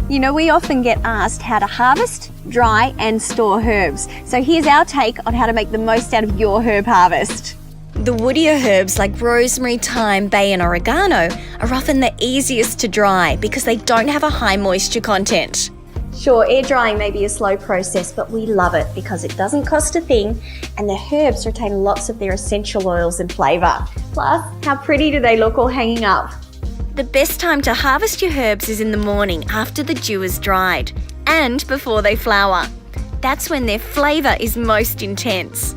You know, we often get asked how to harvest, dry and store herbs. So here's our take on how to make the most out of your herb harvest. The woodier herbs like rosemary, thyme, bay and oregano are often the easiest to dry because they don't have a high moisture content. Sure, air drying may be a slow process, but we love it because it doesn't cost a thing and the herbs retain lots of their essential oils and flavour. Plus, how pretty do they look all hanging up? The best time to harvest your herbs is in the morning after the dew is dried and before they flower. That's when their flavour is most intense.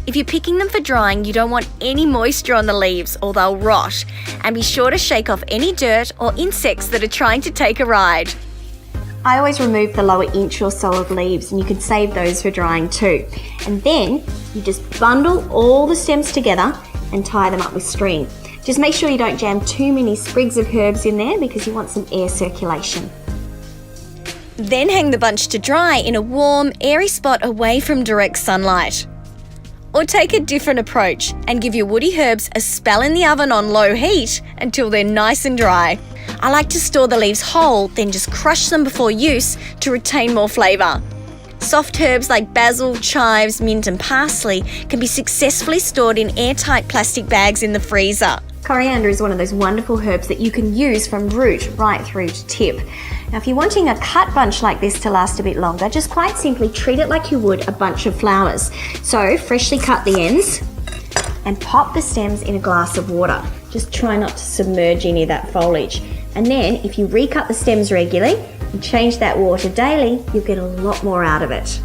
If you're picking them for drying, you don't want any moisture on the leaves or they'll rot, and be sure to shake off any dirt or insects that are trying to take a ride. I always remove the lower inch or so of leaves, and you can save those for drying too. And then you just bundle all the stems together and tie them up with string. Just make sure you don't jam too many sprigs of herbs in there because you want some air circulation. Then hang the bunch to dry in a warm, airy spot away from direct sunlight. Or take a different approach and give your woody herbs a spell in the oven on low heat until they're nice and dry. I like to store the leaves whole, then just crush them before use to retain more flavour. Soft herbs like basil, chives, mint and parsley can be successfully stored in airtight plastic bags in the freezer. Coriander is one of those wonderful herbs that you can use from root right through to tip. Now, if you're wanting a cut bunch like this to last a bit longer, just quite simply treat it like you would a bunch of flowers. So, freshly cut the ends and pop the stems in a glass of water. Just try not to submerge any of that foliage. And then, if you recut the stems regularly and change that water daily, you'll get a lot more out of it.